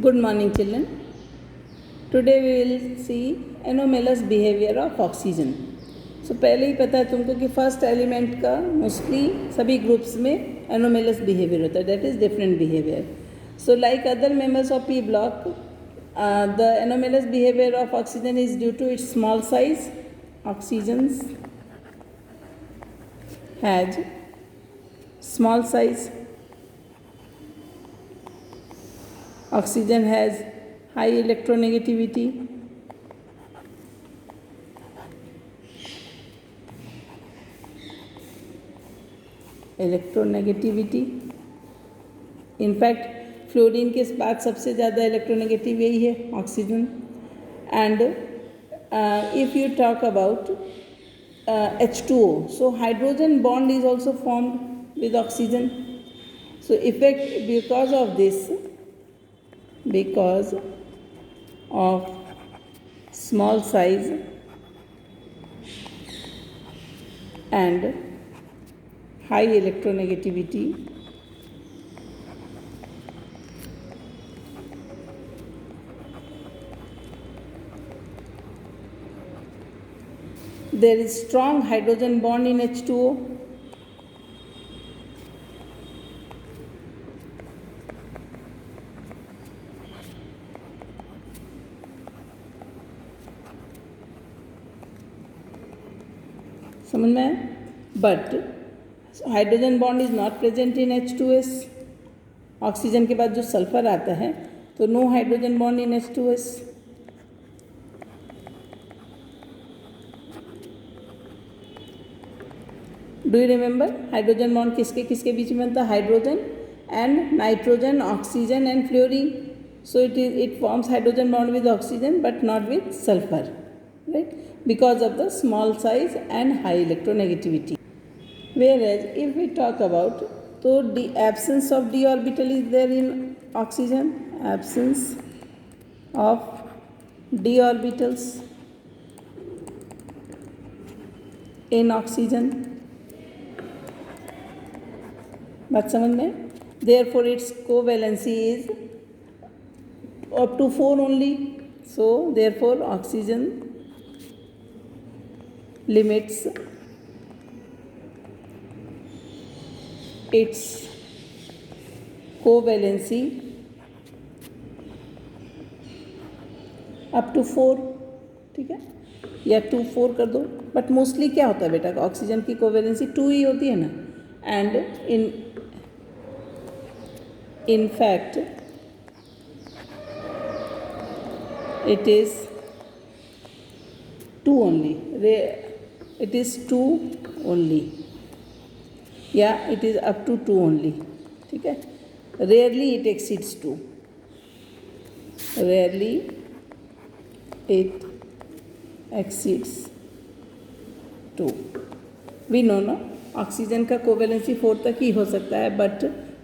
Good morning, children. Today we will see anomalous behavior of oxygen. So पहले ही पता है तुमको कि फर्स्ट एलिमेंट का मोस्टली सभी ग्रुप्स में anomalous behavior होता है, that is different behavior. So like other members of P block, the anomalous behavior of oxygen is due to its small size. Oxygen has small size. Oxygen has high electronegativity. In fact fluorine के बाद सबसे ज़्यादा electronegative यही है oxygen. And if you talk about H2O, so hydrogen bond is also formed with oxygen. So effect because of small size and high electronegativity, there is strong hydrogen bond in H2O. समझ में? But hydrogen bond is not present in H2S. Oxygen के बाद जो sulphur आता है तो no hydrogen bond in H2S. Do you remember hydrogen bond किसके किसके बीच में बनता है? Hydrogen and nitrogen, oxygen and fluorine. So it forms hydrogen bond with oxygen but not with sulphur, right, because of the small size and high electronegativity. Whereas if we talk about, so the absence of d orbital is there in oxygen. Absence of d orbitals in oxygen. बात समझ में? Therefore its covalency is up to 4 only. So therefore oxygen limits its covalency up to 4. ठीक है, या 2-4 कर दो. But mostly क्या होता है बेटा, ऑक्सीजन की कोवेलेंसी 2 ही होती है ना. And in fact it is 2 only. It is 2 only. Yeah, it is up to 2 only. ठीक है. Rarely it exceeds 2. Rarely it exceeds 2. We know ना ऑक्सीजन का कोवेलेंसी 4 तक ही हो सकता है, बट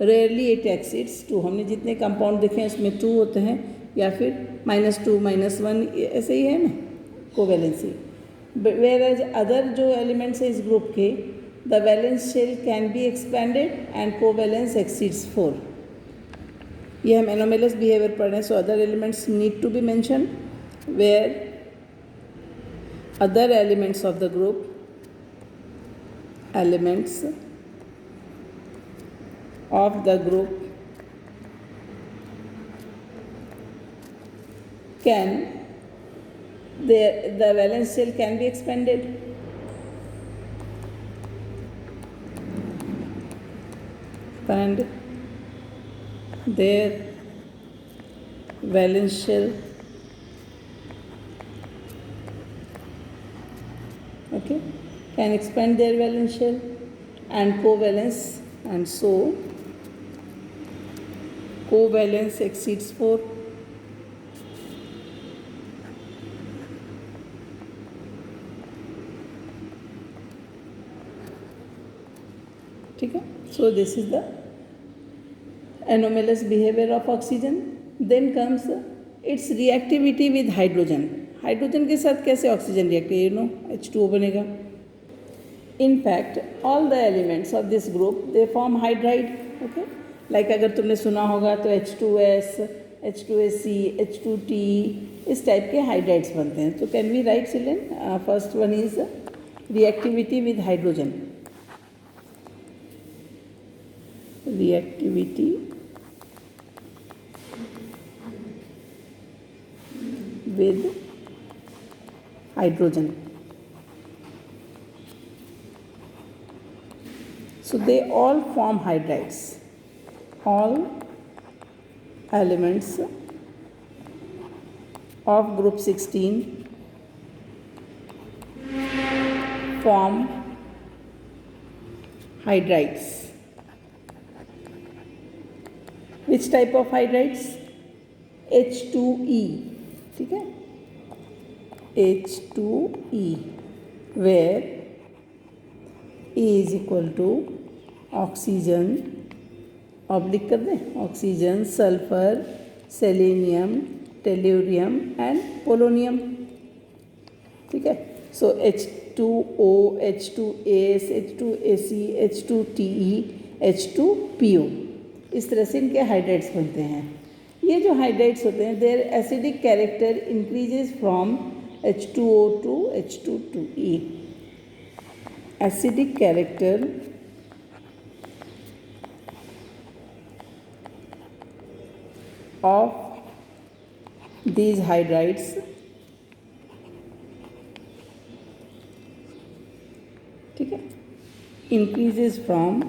रेयरली इट एक्सीड्स 2. हमने जितने कंपाउंड देखे हैं उसमें 2 होते हैं या फिर -2 -1 ऐसे ही है ना कोवेलेंसी. वेयर अदर जो एलिमेंट्स हैं इस ग्रुप के, the valence shell can be expanded and covalence exceeds 4. ये हम एनोमेलस बिहेवियर पढ़ रहे हैं. So other elements need to be mention where other elements of the group, elements of the group can, the valence shell can be expanded. And their valence shell, okay, can expand their valence shell and covalence, and so covalence exceeds 4. ठीक है. So this is the anomalous behavior of oxygen. Then comes its reactivity with hydrogen. Hydrogen के साथ कैसे oxygen react, you know H2O बनेगा. In fact, all the elements of this group they form hydride. Okay, like अगर तुमने सुना होगा तो H2S, H2AC, H2T, इस टाइप के हाइड्राइड्स बनते हैं. तो can we write children? First one is reactivity with hydrogen. Reactivity with hydrogen. So they all form hydrides. All elements of group 16 form hydrides. Which type of hydrides? H2E. ठीक है, H2E, where E is equal to oxygen, oblique कर दें, oxygen, sulphur, selenium, tellurium and polonium. ठीक है. सो H2O, H2AS, H2AC, H2TE, H2PO, इस तरह से इनके हाइड्राइड्स बनते हैं. ये जो हाइड्राइड्स होते हैं, their acidic character increases from H2O to H2E. Acidic character of these hydrides ठीक है, increases from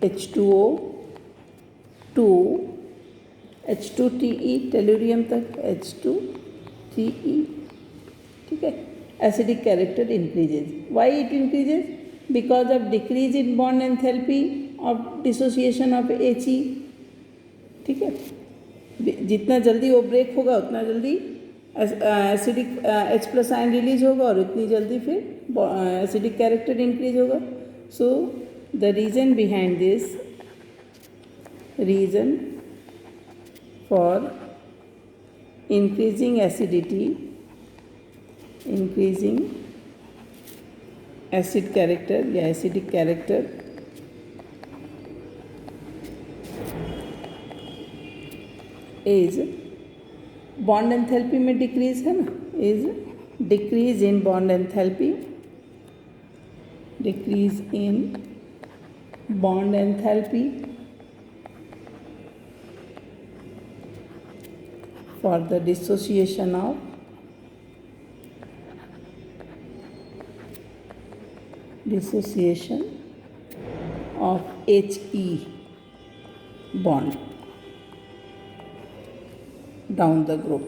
H2O to H2TE, tellurium तक H2TE. ठीक है. Acidic character increases. Why it increases? Because of decrease in bond enthalpy of dissociation of He. ठीक है. जितना जल्दी वो ब्रेक होगा उतना जल्दी एसिडिक H+ आयन रिलीज होगा और उतनी जल्दी फिर एसिडिक कैरेक्टर इंक्रीज होगा. So the reason behind this, reason for increasing acidity, increasing acid character या acidic character is bond enthalpy में decrease है ना, is decrease in bond enthalpy, decrease in bond enthalpy for the dissociation of He bond down the group.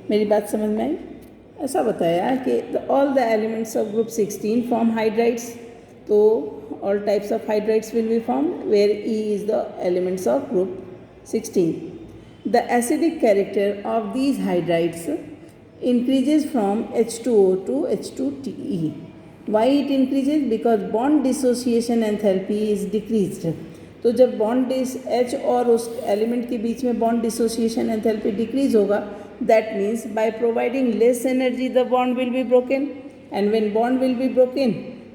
मेरी बात समझ में आई? ऐसा बताया कि all the elements of group 16 form hydrides. तो all types of hydrides will be formed where E is the elements of group 16. The acidic character of these hydrides increases from H2O to H2TE. Why it increases? Because bond dissociation enthalpy is decreased. तो जब bond H और उस element के बीच में bond dissociation enthalpy decrease होगा, that means by providing less energy the bond will be broken, and when bond will be broken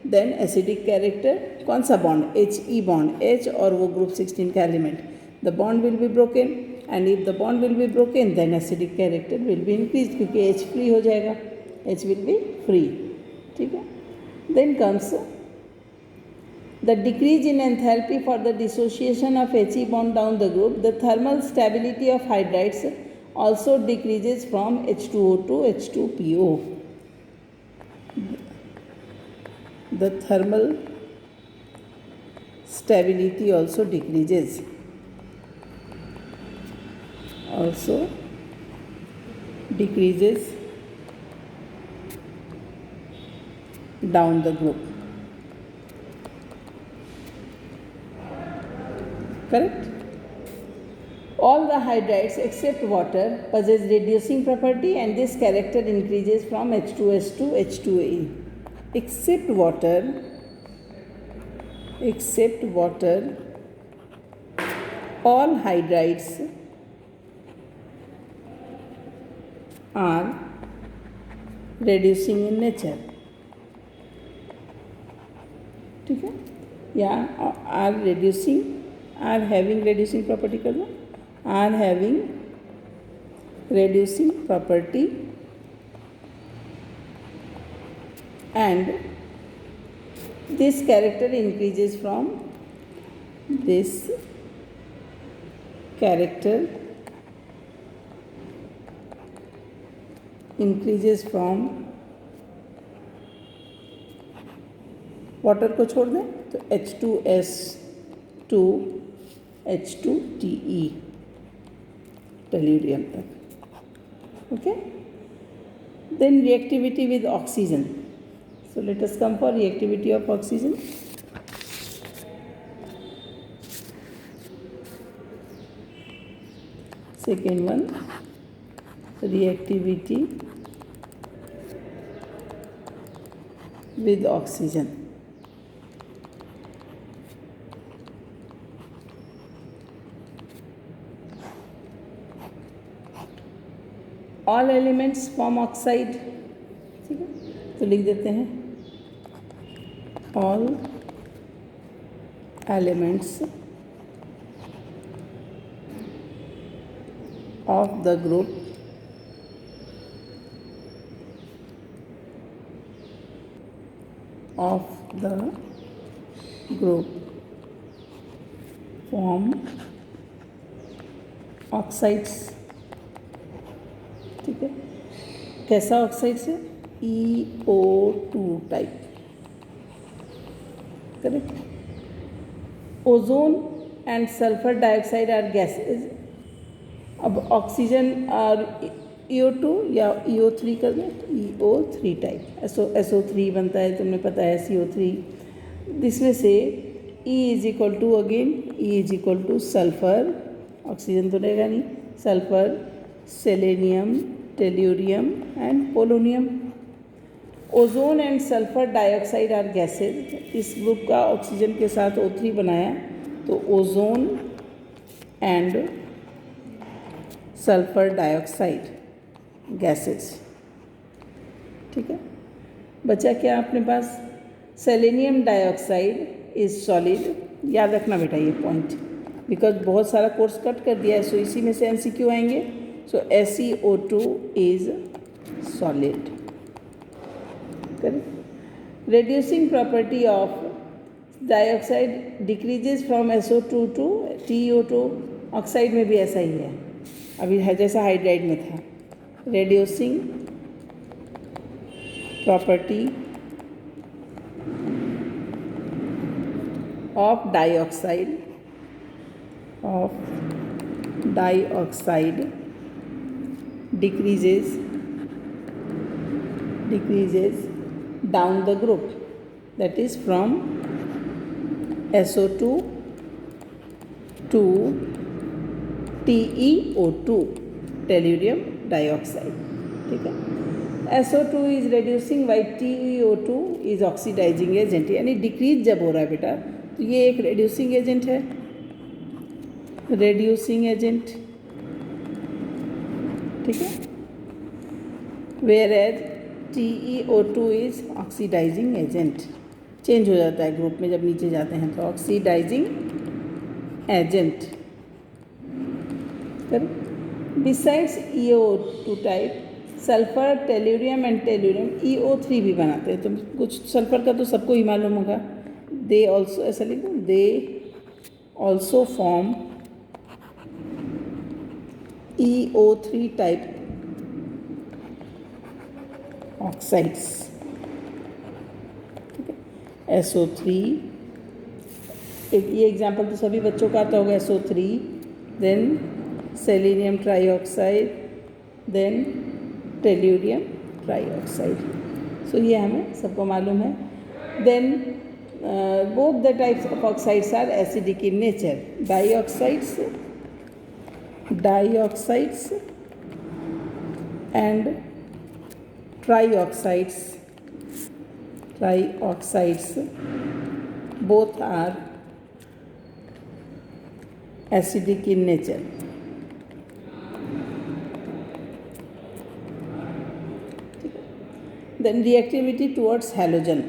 then acidic character, कौन सा बॉन्ड? He बॉन्ड, H और वो ग्रुप 16 का element, the bond will be broken, and if the bond will be broken then acidic character will be increase, क्योंकि H free हो जाएगा, H will be free. ठीक है. Then comes the decrease in enthalpy for the dissociation of He bond down the group. The thermal stability of hydrides also decreases from H2O to H2PO. The thermal stability also decreases. Also decreases down the group. Correct? All the hydrides except water possess reducing property, and this character increases from H2S to H2A. Except water, all hydrides are reducing in nature, ठीक है, या are reducing, are having reducing property कर दो, are having reducing property and this character increases from, this character increases from, water को छोड़ दें तो H2S2 H2TE tellurium तक, okay. Then reactivity with oxygen, so let us come for reactivity of oxygen. Second one, reactivity with oxygen. All elements form oxide, ठीक है, तो लिख देते हैं all elements of the group form oxides, ठीक है. कैसा ऑक्साइड्स है? EO2 type, correct. Ozone and sulphur dioxide are gases. अब ऑक्सीजन और EO2 या EO3 कर दें, EO3 टाइप, SO3 बनता है, तुमने पता है, CO3. जिसमें से E is equal to, again E is equal to sulphur, oxygen तो रहेगा नहीं, sulphur, selenium, tellurium and polonium. Ozone and sulphur dioxide are gases. इस ग्रुप का ऑक्सीजन के साथ O3 बनाया तो ozone and sulphur dioxide gases, ठीक है. बचा क्या अपने पास? Selenium dioxide is solid. याद रखना बेटा ये पॉइंट, बिकॉज बहुत सारा कोर्स कट कर दिया है, सो इसी में से MCQ आएंगे. So SeO2 is solid, correct. Reducing property of dioxide decreases from SO2 to TiO2. Oxide में भी ऐसा ही है, अभी है जैसा हाइड्राइड में था. Reducing property of dioxide decreases down the group, that is from SO2 to TeO2 tellurium dioxide, ठीक है. SO2 is reducing while TeO2 is oxidizing agent, यानी डिक्रीज जब हो रहा है बेटा तो ये एक reducing agent है, reducing agent, ठीक है. whereas TeO2 is oxidizing agent, change हो जाता है ग्रुप में जब नीचे जाते हैं तो oxidising agent. Besides EO2 type, sulphur, tellurium and tellurium EO3 भी बनाते हैं. तो कुछ सल्फर का तो सबको ही मालूम होगा. दे ऑल्सो, ऐसा लिख दो, they also form EO3 type oxides, ठीक है. SO3, ये एग्जाम्पल तो सभी बच्चों का आता होगा. SO3, then selenium trioxide, then tellurium trioxide. So ये हमें सबको मालूम है. Then both the types of oxides are acidic in nature. Dioxides and trioxides both are acidic in nature. Then reactivity towards halogen.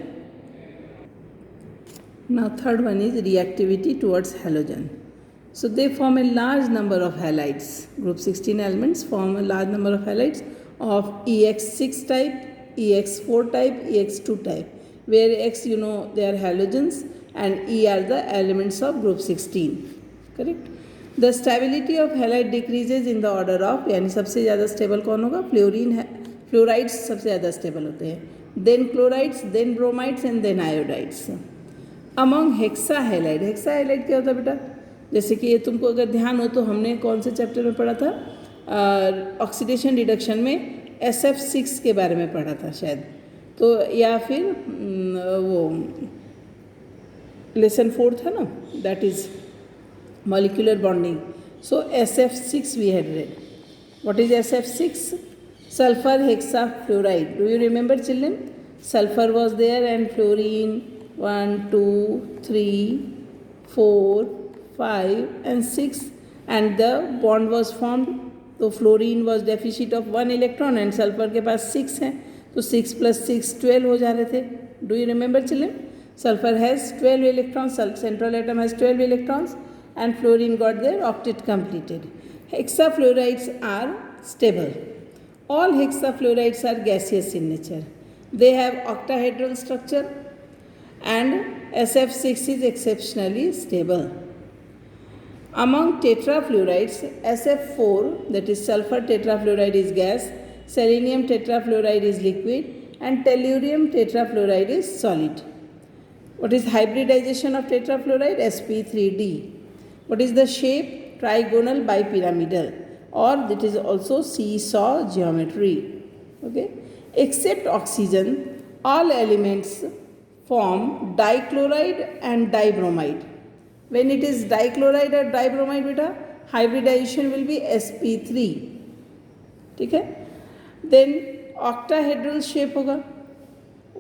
Now third one is reactivity towards halogen. So they form a large number of halides. Group 16 elements form a large number of halides of EX6 type, EX4 type, EX2 type, where X they are halogens and E are the elements of group 16. Correct? The stability of halide decreases in the order of, यानी सबसे ज़्यादा stable कौन होगा? Fluorine है, fluorides सबसे ज़्यादा stable होते हैं, then chlorides, then bromides and then iodides. Among hexa halide, hexa halide क्या होता है बेटा? जैसे कि ये तुमको अगर ध्यान हो तो हमने कौन से चैप्टर में पढ़ा था? ऑक्सीडेशन रिडक्शन में SF6 के बारे में पढ़ा था शायद, तो या फिर वो लेसन 4 था ना, that is molecular bonding. So SF6 we had read. What is SF6? Sulfur hexafluoride. Do you remember, children? Sulfur was there and fluorine 1, 2, 3, 4, 5 and 6, and the bond was formed. So fluorine was deficit of 1 electron and sulfur के पास 6 है, तो 6 plus 6 12 हो जा रहे थे. Do you remember, children? Sulfur has 12 electrons, central atom has 12 electrons, and fluorine got their octet completed. Hexafluorides are stable. All hexafluorides are gaseous in nature. They have octahedral structure and SF6 is exceptionally stable. Among tetrafluorides, SF4, that is sulfur tetrafluoride is gas, selenium tetrafluoride is liquid, and tellurium tetrafluoride is solid. What is hybridization of tetrafluoride? sp3d. What is the shape? Trigonal bipyramidal, or that is also seesaw geometry. Okay. Except oxygen, all elements form dichloride and dibromide. When it is dichloride or dibromide, beta, hybridization will be sp3. ठीक है. Then octahedral shape होगा.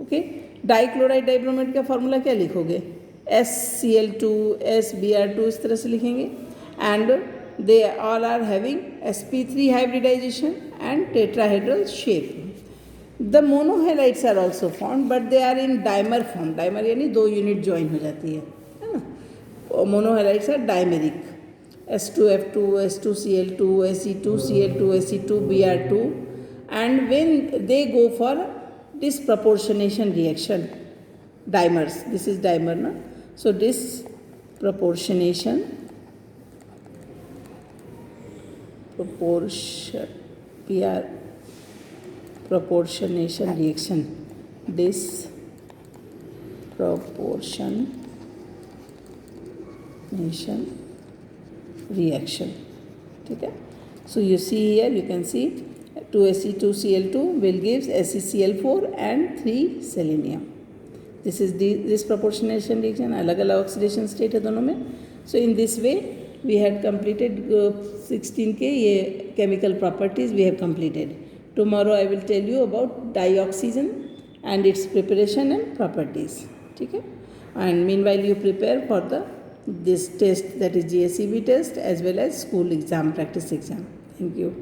Okay. Dichloride dibromide का formula क्या लिखोगे? SCl2 SBr2 इस तरह से लिखेंगे, and they all are having sp3 hybridisation and tetrahedral shape. The monohalides are also form but they are in dimer form. Dimer यानी 2 unit join हो जाती है ना. Monohalides are dimeric, S2F2 S2Cl2 Se2Cl2 Se2Br2, and when they go for disproportionation reaction, dimers, this is dimer na, so disproportionation proportionation reaction, disproportionation reaction. ठीक है. So you see here, you can see 2Se2Cl2 will gives SeCl4 and 3 selenium. This is this proportionation reaction. अलग अलग oxidation state है दोनों में. So in this way we had completed 16 के ये chemical properties we have completed. Tomorrow I will tell you about dioxygen and its preparation and properties. ठीक है. And meanwhile you prepare for this test, that is GSEB test, as well as school exam, practice exam. Thank you.